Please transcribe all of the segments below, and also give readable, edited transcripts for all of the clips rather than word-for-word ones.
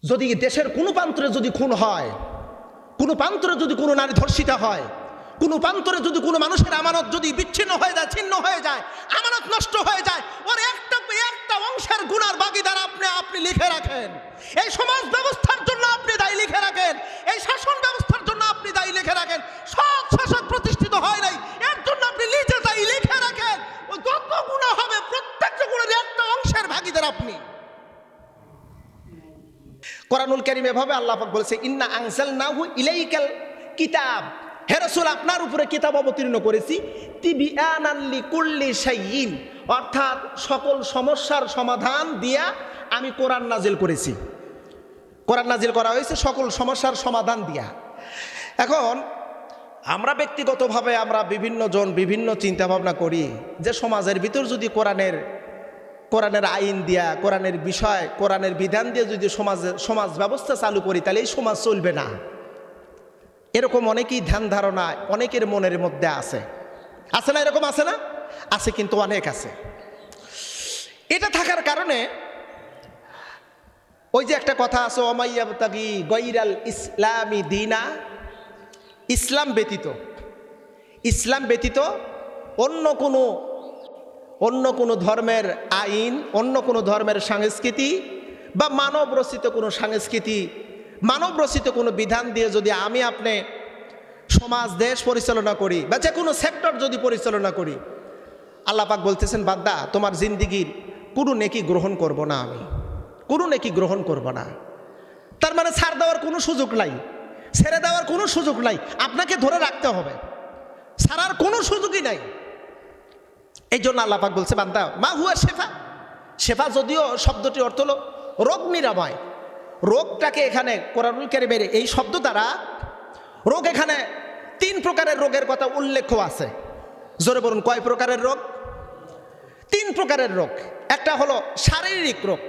যদি দেশের কোনো প্রান্তরে যদি খুন হয়, কোনো প্রান্তরে যদি কোনো নারী ধর্ষিতা হয়, কোনো প্রান্তরে যদি কোনো মানুষের আমানত যদি বিচ্ছিন্ন হয়ে যায়, ছিন্ন হয়ে যায়, আমানত নষ্ট হয়ে যায়, ওর একটা অংশের গুনার ভাগীদার আপনি লিখে রাখেন। এই সমাজ ব্যবস্থার জন্য আপনি দায়ী লিখে রাখেন, এই শাসন ব্যবস্থার জন্য আপনি দায়ী লিখে রাখেন। সৎ শাসক প্রতিষ্ঠিত হয় নাই, এর জন্য আপনি নিজে দায়ী লিখে রাখেন। ওই যত গুনাহ হবে প্রত্যেকটা গুণের একটা অংশের ভাগীদার আপনি। কোরআনুল কারীম এভাবে আল্লাহ পাক বলেছে, ইন্না আনজালনাহু ইলাইকাল কিতাব, হে রাসূল আপনার উপরে কিতাব অবতীর্ণ করেছি, তিবিয়ানান লিকুল্লি শাইইন, অর্থাৎ সকল সমস্যার সমাধান দিয়া আমি কোরআন নাজিল করেছি। কোরআন নাজিল করা হয়েছে সকল সমস্যার সমাধান দিয়া। এখন আমরা ব্যক্তিগতভাবে আমরা বিভিন্ন জন বিভিন্ন চিন্তা ভাবনা করি যে সমাজের ভিতর যদি কোরআনের আইন দিয়া, কোরআনের বিষয়, কোরআনের বিধান দিয়ে যদি সমাজ ব্যবস্থা চালু করি তাহলে এই সমাজ চলবে না। এরকম অনেকেই ধ্যান ধারণা অনেকের মনের মধ্যে আছে না? এরকম আছে না? আছে, কিন্তু অনেক আছে। এটা থাকার কারণে ওই যে একটা কথা আছে, ওমাইয়াবতাগি গায়রাল ইসলামি দীনা, ইসলাম ব্যতীত অন্য কোনো ধর্মের আইন, অন্য কোনো ধর্মের সংস্কৃতি বা মানব রচিত কোনো বিধান দিয়ে যদি আপনি সমাজ দেশ পরিচালনা করি বা যে কোনো সেক্টর যদি পরিচালনা করি, আল্লাহ পাক বলতেছেন, বান্দা তোমার জিন্দিগির কোনো নেকি গ্রহণ করব না, আমি কোনো নেকি গ্রহণ করব না। তার মানে ছাড় দেওয়ার কোনো সুযোগ নাই, ছেড়ে দেওয়ার কোনো সুযোগ নাই, আপনাকে ধরে রাখতে হবে, ছাড়ার কোনো সুযোগই নাই। এই জন্য আল্লাহ পাক বলছে, বান্দা মা হুয়া শেফা যদিও শব্দটি অর্থ হলো রোগ নিরাময়। রোগটাকে এখানে কোরআনুল কারীমের এই শব্দ দ্বারা রোগ, এখানে 3 প্রকারের রোগের কথা উল্লেখ আছে। জোরে বলুন, কয় প্রকারের রোগ? 3 প্রকারের রোগ। একটা হলো শারীরিক রোগ,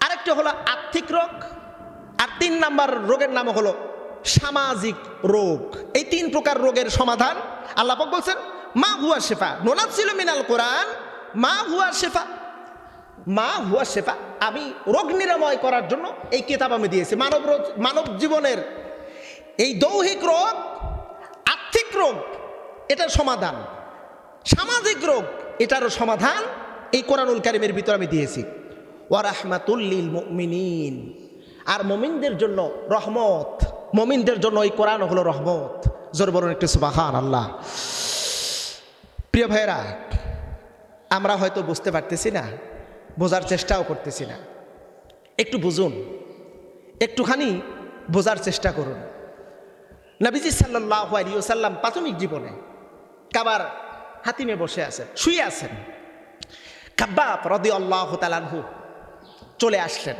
আরেকটা হলো আর্থিক রোগ, আর 3 নাম্বার রোগের নাম হলো সামাজিক রোগ। এই 3 প্রকার রোগের সমাধান আল্লাহ পাক বলছেন, মা হুয়া শেফা নুনাজ্জিলু মিনাল কোরআন মা হুয়া শেফা, আমি রোগ নিরাময় করার জন্য এই কিতাব আমি দিয়েছি। মানব জীবনের এই দৈহিক রোগ, আর্থিক রোগ এটার সমাধান, সামাজিক রোগ এটারও সমাধান এই কোরআনুল কারীমের ভিতরে আমি দিয়েছি। ওয়া রাহমাতুল লিল মুমিনিন, আর মুমিনদের জন্য রহমত, মুমিনদের জন্য এই কোরআন হলো রহমত। জোরে বলুন একটু সুবহানাল্লাহ। প্রিয় ভাইরা, আমরা হয়তো বুঝতে পারতেছি না, বোঝার চেষ্টাও করতেছি না। একটু বুঝুন, একটুখানি বোঝার চেষ্টা করুন। নবীজি সাল্লাল্লাহু আলাইহি ওয়াসাল্লাম প্রাথমিক জীবনে কাবার হাতিমে বসে আছেন, শুয়ে আছেন। খাব্বাব রাদিয়াল্লাহু তাআলা আনহু চলে আসলেন,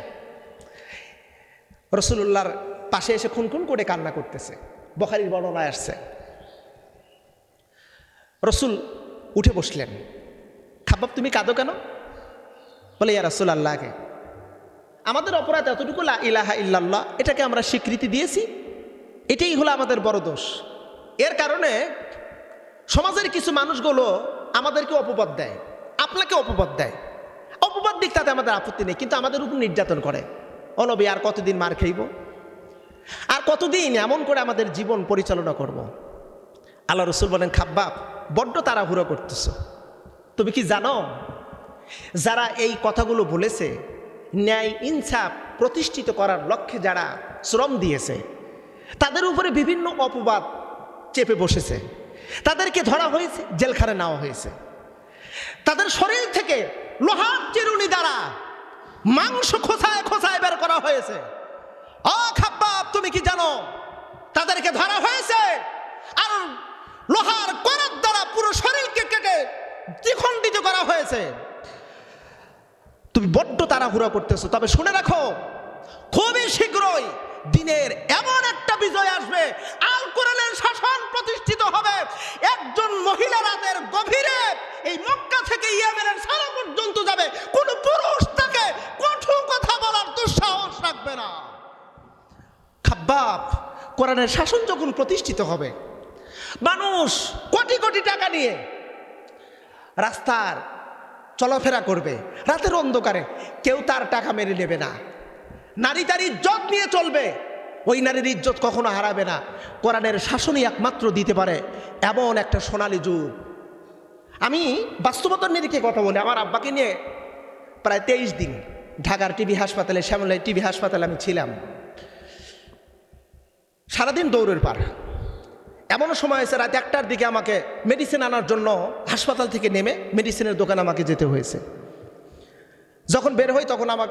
রাসূলুল্লাহর পাশে এসে খুনখুন করে কান্না করতেছে। বুখারীর বর্ণনায় আসছে। রাসূল উঠে বসলেন। খাব্বাব তুমি কাঁদো কেন? বলে, ইয়া রাসূলুল্লাহকে আমাদের অপরাধ এতটুকু, লা ইলাহা ইল্লাল্লাহ এটাকে আমরা স্বীকৃতি দিয়েছি, এটাই হলো আমাদের বড় দোষ। এর কারণে সমাজের কিছু মানুষগুলো আমাদেরকে অপবাদ দেয়, আপনাকে অপবাদ দেয়। অপবাদ দিক তাতে আমাদের আপত্তি নেই, কিন্তু আমাদের উপর নির্যাতন করে। ও নবী, আর কতদিন মার খাইব? আর কতদিন এমন করে আমাদের জীবন পরিচালনা করব? আল্লাহ রাসূল বলেন, খাব্বাব বড্ড তাড়াহুড়ো করতেছ। তুমি কি জানো, যারা এই কথাগুলো বলেছে, ন্যায় ইনসাফ প্রতিষ্ঠিত করার লক্ষ্যে যারা শ্রম দিয়েছে, তাদের উপরে বিভিন্ন অপবাদ চেপে বসেছে, তাদেরকে ধরা হয়েছে, জেলখানায় নেওয়া হয়েছে, তাদের শরীর থেকে লোহার চিরুনি দ্বারা মাংস খোঁচায় খোঁচায় বের করা হয়েছে। ও খাব্বাব তুমি কি জানো, তাদেরকে ধরা হয়েছে আর লোহার করাত দ্বারা পুরো শরীরকে কেটে দ্বিখণ্ডিত করা হয়েছে। তুমি বড্ড তাড়াহুড়া করতেছো। তবে শুনে রাখো, খুবই শীঘ্রই দিনের এমন একটা বিজয় আসবে, আল কোরআনের শাসন প্রতিষ্ঠিত হবে। একজন মহিলা রাতের গভীরে এই মক্কা থেকে ইয়েমেনের সারা পর্যন্ত যাবে, কোন পুরুষ তাকে কঠোর কথা বলার দুঃসাহস রাখবে না। খাব্বাব, কোরআনের শাসন যখন প্রতিষ্ঠিত হবে, মানুষ কোটি কোটি টাকা নিয়ে রাস্তার চলাফেরা করবে, রাতের অন্ধকারে কেউ তার টাকা মেরে নেবে না। নারী তার ইজ্জত নিয়ে চলবে, ওই নারীর ইজ্জত কখনো হারাবে না। কোরআনের শাসনই একমাত্র দিতে পারে এমন একটা সোনালী যুগ। আমি বাস্তবতার নিরিখে কথা বলি। আমার আব্বাকে নিয়ে প্রায় 23 দিন ঢাকার টিবি হাসপাতালে, শ্যামলাই টিবি হাসপাতালে আমি ছিলাম। সারাদিন দৌড়ের পার। এমন সময় হয়েছে রাত 1টার দিকে আমাকে মেডিসিন আনার জন্য হাসপাতাল থেকে নেমে মেডিসিনের দোকানে আমাকে যেতে হয়েছে। যখন বের হই তখন আমার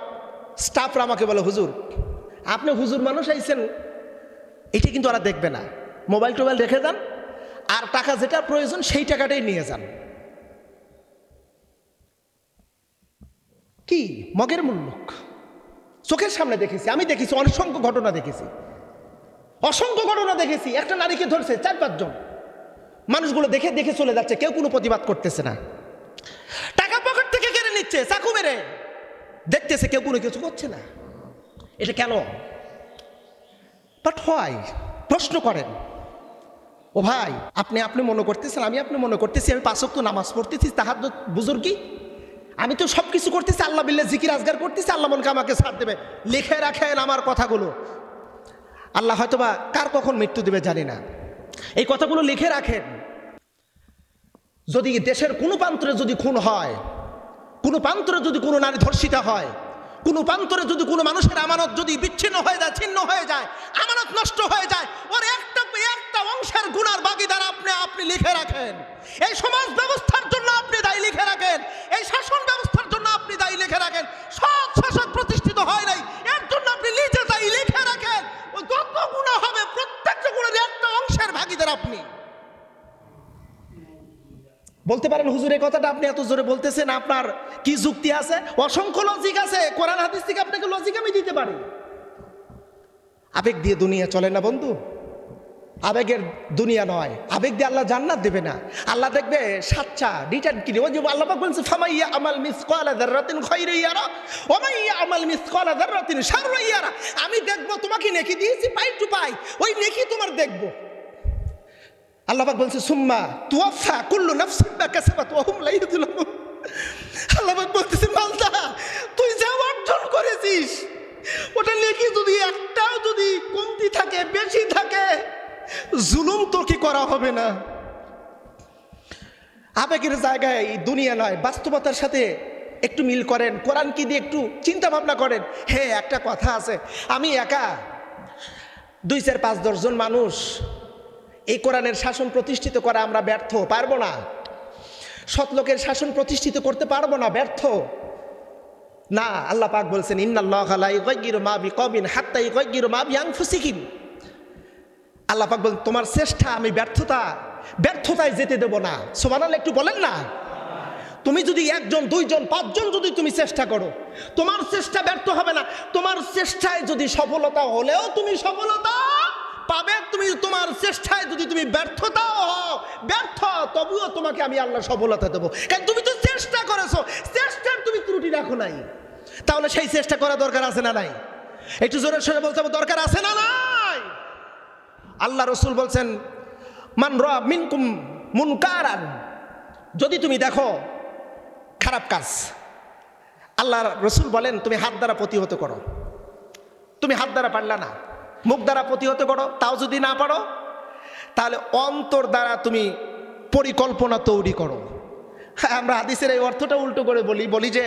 স্টাফরা আমাকে বলে, হুজুর আপনি হুজুর মানুষ আইছেন, এটা কিন্তু ওরা দেখবে না, মোবাইল টোবাইল রেখে যান, আর টাকা যেটা প্রয়োজন সেই টাকাটাই নিয়ে যান। কি মগের মুল্লুক! চোখের সামনে দেখেছি, আমি দেখেছি, অসংখ্য ঘটনা দেখেছি, অসংখ্য ঘটনা দেখেছি। একটা নারীকে ধরছে 4-5 জন, মানুষগুলো দেখে দেখে চলে যাচ্ছে, কেউ কোনো প্রতিবাদ করতেছে না। টাকা পকেট থেকে কেড়ে নিচ্ছে চাকু মেরে, দেখতেছে, কেউ কোনো কিছু করছে না। এটা কেন? বাট হয়, প্রশ্ন করেন। ও ভাই, আপনি মনে করতেছেন, আপনি মনে করতেছি আমি 5 ওয়াক্ত নামাজ পড়তেছি, তাহাজ্জুদ বুজুর্গি, আমি তো সব কিছু করতেছি, আল্লাহ বিল্লাহ জিকির আজগার করতেছি, আল্লাহ মনকে আমাকে ছাড় দেবে। লিখে রাখেন আমার কথাগুলো। আল্লাহ হয়তোবা কার কখন মৃত্যু দেবে জানি না, এই কথাগুলো লিখে রাখেন। যদি দেশের কোনো প্রান্তরে যদি খুন হয়, কোনো প্রান্তরে যদি কোনো নারী ধর্ষিতা হয়, কোনো প্রান্তরে যদি কোনো মানুষের আমানত যদি বিচ্ছিন্ন হয়ে যায়, ছিন্ন হয়ে যায়, আমানত নষ্ট হয়ে যায়, ওর একটা অংশের গুনার ভাগীদার আপনি লিখে রাখেন। এই সমাজ ব্যবস্থার জন্য আপনি দায়ী লিখে রাখেন, এই শাসন ব্যবস্থার জন্য আপনি দায়ী লিখে রাখেন। সৎ শাসক প্রতিষ্ঠিত হয় নাই, এর জন্য আপনি নিজে দায়ী লিখে রাখেন। ওই যত গুনাহ হবে প্রত্যেকটা গুণের একটা অংশের ভাগীদার আপনি। বলতে পারেন হুজুর এই কথাটা আপনি এত জোরে বলতেছেন, আপনার কি যুক্তি আছে? অসংখ্য লজিক আছে, কোরআন হাদিস থেকে আপনাকে লজিক আমি দিতে পারি। আবেগ দিয়ে দুনিয়া চলে না বন্ধু, আবেগের দুনিয়া নয়। আবেগ দিয়ে আল্লাহ জান্নাত দেবে না। আল্লাহ দেখবে সাচ্চা রিটার্ন কি দেবে। আল্লাহ পাক বলছে, ফামাইয়া আমাল মিসকালা যাররাতিন খায়রান ইয়ারা ওয়া মাইয়া আমাল মিসকালা যাররাতিন শাররান ইয়ারা। আমি দেখব, তোমাকে নেকি দিয়েছি পাই টু পাই, ওই নেকি তোমার দেখব। আল্লাহ পাক বলছে, সুম্মা তুওয়াফা কুল্লু নাফসিন মা কাসাবাত ওয়া হুম লা ইউযলামুন। আল্লাহ পাক বলতেছে, বান্দা তুই যা অর্জন করেছিস ওটা নেকি যদি একটাও যদি কমতি থাকে, বেশি থাকে, জুলুম তো কি করা হবে না। আবেগের জায়গায় দুনিয়া নয়, বাস্তবতার সাথে একটু মিল করেন, কোরআন কি দিয়ে একটু চিন্তা ভাবনা করেন। হ্যাঁ, একটা কথা আছে, আমি একা 2-4-5-10 জন মানুষ এই কোরআনের শাসন প্রতিষ্ঠিত করা আমরা ব্যর্থ, পারবো না। সৎ লোকের শাসন প্রতিষ্ঠিত করতে পারবো না, ব্যর্থ না। আল্লাহ পাক বলছেন, ইন্নাল্লাহা লা ইউগাইয়িরু মা বিকওমিন হাত্তা ইউগাইয়িরু মা বিআনফুসিহিম। আল্লাহ পাক বলেন, তোমার চেষ্টা আমি ব্যর্থতায় যেতে দেব না। সুবহানাল্লাহ, একটু বলেন না। তুমি যদি 1 জন 2 জন 5 জন যদি তুমি চেষ্টা করো, তোমার চেষ্টা ব্যর্থ হবে না। তোমার চেষ্টায় যদি সফলতা হলেও তুমি সফলতা পাবে, তুমি তোমার চেষ্টায় যদি তুমি ব্যর্থতাও হও, ব্যর্থ তবুও তোমাকে আমি আল্লাহ সফলতা দেবো, কারণ তুমি তো চেষ্টা করেছো, চেষ্টার তুমি ত্রুটি রাখো নাই। তাহলে সেই চেষ্টা করা দরকার আছে না নাই? একটু জোরে সোরে বলতে হবে, দরকার আছে না নাই? আল্লাহ রসুল বলছেন, মান রা মিনকুম মুনকারান, যদি তুমি দেখো খারাপ কাজ, আল্লাহ রসুল বলেন তুমি হাত দ্বারা প্রতিহত করো। তুমি হাত দ্বারা পারলা না, মুখ দ্বারা প্রতিহত করো। তাও যদি না পারো, তাহলে অন্তর দ্বারা তুমি পরিকল্পনা তৈরি করো। আমরা হাদিসের এই অর্থটা উল্টো করে বলি যে